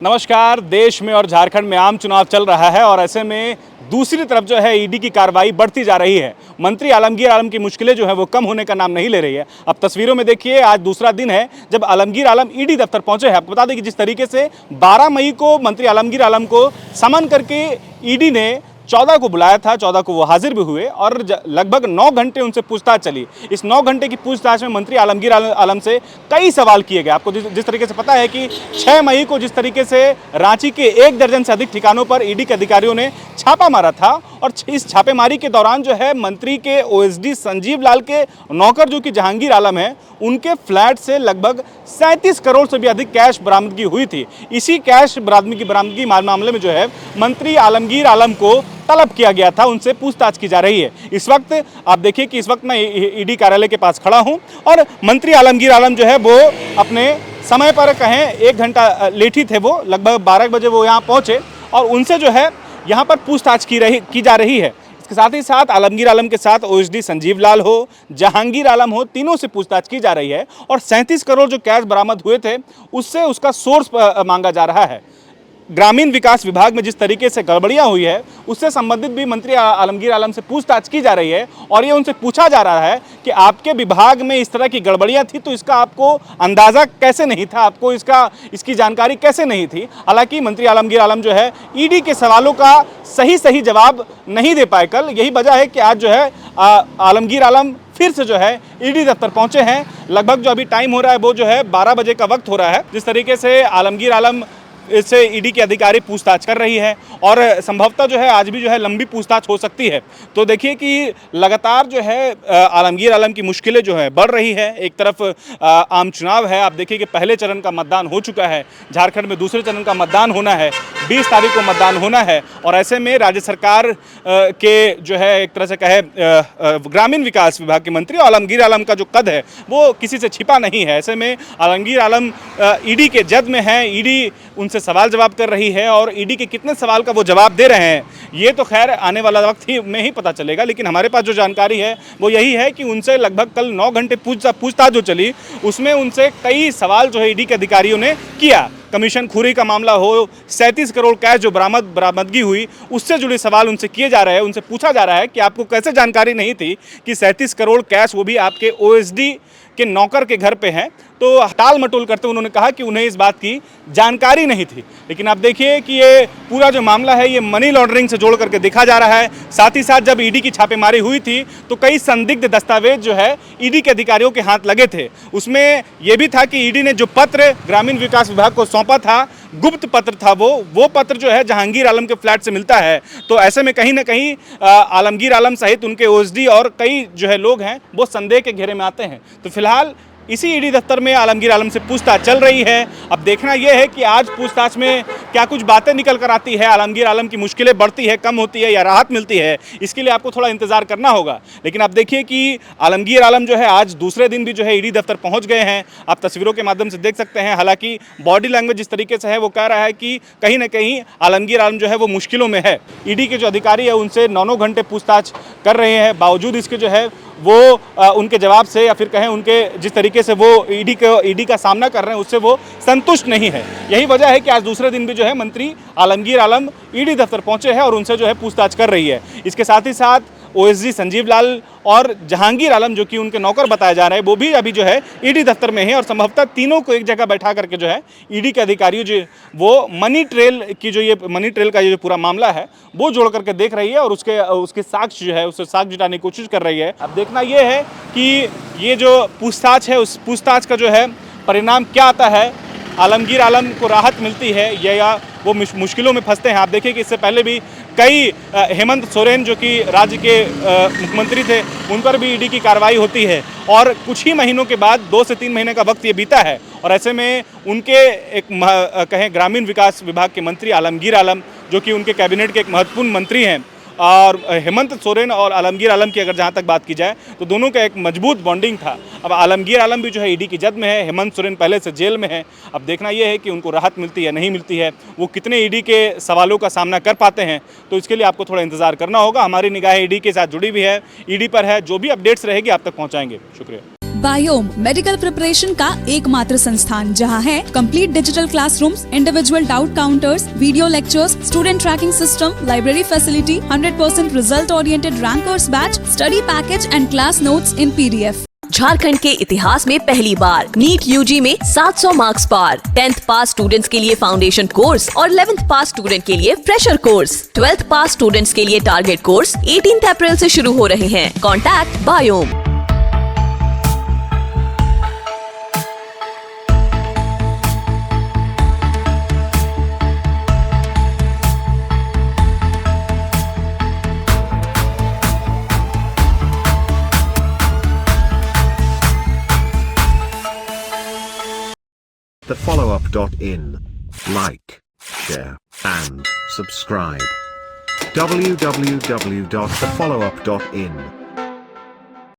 नमस्कार। देश में और झारखंड में आम चुनाव चल रहा है और ऐसे में दूसरी तरफ जो है ईडी की कार्रवाई बढ़ती जा रही है। मंत्री आलमगीर आलम की मुश्किलें जो है वो कम होने का नाम नहीं ले रही है। अब तस्वीरों में देखिए, आज दूसरा दिन है जब आलमगीर आलम ईडी दफ्तर पहुंचे हैं। आपको बता दें कि जिस तरीके से 12 मई को मंत्री आलमगीर आलम को समन करके ईडी ने 14 को बुलाया था, 14 को वो हाजिर भी हुए और लगभग 9 घंटे उनसे पूछताछ चली। इस 9 घंटे की पूछताछ में मंत्री आलमगीर आलम से कई सवाल किए गए। आपको जिस तरीके से पता है कि 6 मई को जिस तरीके से रांची के 1 दर्जन से अधिक ठिकानों पर ईडी के अधिकारियों ने छापा मारा था और इस छापेमारी के दौरान जो है मंत्री के ओएसडी संजीव लाल के नौकर जो कि जहांगीर आलम है, उनके फ्लैट से लगभग 37 करोड़ से भी अधिक कैश बरामदगी हुई थी। इसी कैश बरामदगी मामले में जो है मंत्री आलमगीर आलम को तलब किया गया था, उनसे पूछताछ की जा रही है। इस वक्त आप देखिए कि इस वक्त मैं ईडी कार्यालय के पास खड़ा हूं और मंत्री आलमगीर आलम जो है वो अपने समय पर कहें 1 घंटा लेट ही थे, वो लगभग 12 बजे वो यहाँ पहुंचे और उनसे जो है यहाँ पर पूछताछ की जा रही है। इसके साथ ही साथ आलमगीर आलम के साथ ओएसडी संजीव लाल हो, जहांगीर आलम हो, तीनों से पूछताछ की जा रही है और 37 करोड़ जो कैश बरामद हुए थे उससे उसका सोर्स मांगा जा रहा है। ग्रामीण विकास विभाग में जिस तरीके से गड़बड़ियां हुई है उससे संबंधित भी मंत्री आलमगीर आलम से पूछताछ की जा रही है और ये उनसे पूछा जा रहा है कि आपके विभाग में इस तरह की गड़बड़ियां थी तो इसका आपको अंदाज़ा कैसे नहीं था, आपको इसकी जानकारी कैसे नहीं थी। हालांकि मंत्री आलमगीर आलम जो है ईडी के सवालों का सही जवाब नहीं दे पाए कल। यही वजह है कि आज जो है आलमगीर आलम फिर से जो है ईडी दफ्तर पहुंचे हैं। लगभग जो अभी टाइम हो रहा है वो जो है 12 बजे का वक्त हो रहा है। जिस तरीके से आलमगीर आलम इससे ईडी के अधिकारी पूछताछ कर रही है और संभवतः जो है आज भी जो है लंबी पूछताछ हो सकती है। तो देखिए कि लगातार जो है आलमगीर आलम की मुश्किलें जो है बढ़ रही है। एक तरफ आम चुनाव है, आप देखिए कि पहले चरण का मतदान हो चुका है, झारखंड में दूसरे चरण का मतदान होना है, 20 तारीख को मतदान होना है और ऐसे में राज्य सरकार के जो है एक तरह से कहे ग्रामीण विकास विभाग के मंत्री आलमगीर आलम का जो कद है वो किसी से छिपा नहीं है। ऐसे में आलमगीर आलम ईडी के जद में है, ईडी उनसे सवाल जवाब कर रही है और ईडी के कितने सवाल का वो जवाब दे रहे हैं ये तो खैर आने वाला वक्त ही में ही पता चलेगा। लेकिन हमारे पास जो जानकारी है वो यही है कि उनसे लगभग कल 9 घंटे पूछताछ जो चली उसमें उनसे कई सवाल जो है ईडी के अधिकारियों ने किया। कमीशन खोरी का मामला हो, 37 करोड़ कैश जो बरामदगी हुई उससे जुड़े सवाल उनसे किए जा रहे हैं। उनसे पूछा जा रहा है कि आपको कैसे जानकारी नहीं थी कि 37 करोड़ कैश वो भी आपके ओएसडी के नौकर के घर पे हैं। तो टाल मटोल करते उन्होंने कहा कि उन्हें इस बात की जानकारी नहीं थी। लेकिन आप देखिए कि ये पूरा जो मामला है ये मनी लॉन्ड्रिंग से जोड़ करके देखा जा रहा है। साथ ही साथ जब ईडी की छापेमारी हुई थी तो कई संदिग्ध दस्तावेज जो है ईडी के अधिकारियों के हाथ लगे थे। उसमें यह भी था कि ईडी ने जो पत्र ग्रामीण विकास विभाग को सौंपा था, गुप्त पत्र था, वो पत्र जो है जहांगीर आलम के फ्लैट से मिलता है। तो ऐसे में कहीं ना कहीं आलमगीर आलम सहित उनके ओएसडी और कई जो है लोग हैं वो संदेह के घेरे में आते हैं। तो फिलहाल इसी ईडी दफ्तर में आलमगीर आलम से पूछताछ चल रही है। अब देखना यह है कि आज पूछताछ में क्या कुछ बातें निकल कर आती है, आलमगीर आलम की मुश्किलें बढ़ती है, कम होती है या राहत मिलती है, इसके लिए आपको थोड़ा इंतजार करना होगा। लेकिन आप देखिए कि आलमगीर आलम जो है आज दूसरे दिन भी जो है ईडी दफ्तर पहुंच गए हैं। आप तस्वीरों के माध्यम से देख सकते हैं। हालांकि बॉडी लैंग्वेज जिस तरीके से है वो कह रहा है कि कहीं ना कहीं आलमगीर आलम जो है वो मुश्किलों में है। ईडी के जो अधिकारी है उनसे 9 घंटे पूछताछ कर रहे हैं, बावजूद इसके जो है वो उनके जवाब से या फिर कहें उनके जिस तरीके से वो ईडी का सामना कर रहे हैं उससे वो संतुष्ट नहीं है। यही वजह है कि आज दूसरे दिन भी जो है मंत्री आलमगीर आलम ईडी दफ्तर पहुंचे हैं और उनसे जो है पूछताछ कर रही है। इसके साथ ही साथ ओएसडी संजीव लाल और जहांगीर आलम जो कि उनके नौकर बताए जा रहे हैं वो भी अभी जो है ईडी दफ्तर में है और संभवतः तीनों को एक जगह बैठा करके जो है ईडी के अधिकारियों जो वो मनी ट्रेल का ये जो पूरा मामला है वो जोड़ करके देख रही है और उसके साक्ष्य जो है उससे साक्ष्य जुटाने की कोशिश कर रही है। अब देखना ये है कि ये जो पूछताछ है उस पूछताछ का जो है परिणाम क्या आता है, आलमगीर आलम को राहत मिलती है या वो मुश्किलों में फंसते हैं। आप देखिए कि इससे पहले भी कई हेमंत सोरेन जो कि राज्य के मुख्यमंत्री थे उन पर भी ईडी की कार्रवाई होती है और कुछ ही महीनों के बाद 2 से 3 महीने का वक्त ये बीता है और ऐसे में उनके एक कहें ग्रामीण विकास विभाग के मंत्री आलमगीर आलम जो कि उनके कैबिनेट के एक महत्वपूर्ण मंत्री हैं और हेमंत सोरेन और आलमगीर आलम की अगर जहां तक बात की जाए तो दोनों का एक मजबूत बॉन्डिंग था। अब आलमगीर आलम भी जो है ईडी की जद में है, हेमंत सोरेन पहले से जेल में है। अब देखना यह है कि उनको राहत मिलती है नहीं मिलती है, वो कितने ईडी के सवालों का सामना कर पाते हैं। तो इसके लिए आपको थोड़ा इंतजार करना होगा। हमारी निगाहें ईडी के साथ जुड़ी हुई है, ईडी पर है, जो भी अपडेट्स रहेगी आप तक पहुँचाएंगे। शुक्रिया। बायोम मेडिकल प्रिपरेशन का एकमात्र संस्थान जहां है complete digital classrooms, individual doubt counters, video lectures, student tracking system, library facility, 100% result oriented rankers batch, study package and class notes in PDF। Jharkhand के इतिहास में पहली बार नीट यूजी में 700 मार्क्स पार। 10th पास स्टूडेंट्स के लिए फाउंडेशन कोर्स और 11th पास student के लिए फ्रेशर कोर्स। 12th पास स्टूडेंट्स के लिए टारगेट कोर्स 18 अप्रैल से शुरू हो रहे हैं। Contact biome. thefollowup.in. Like, share, and subscribe. www.thefollowup.in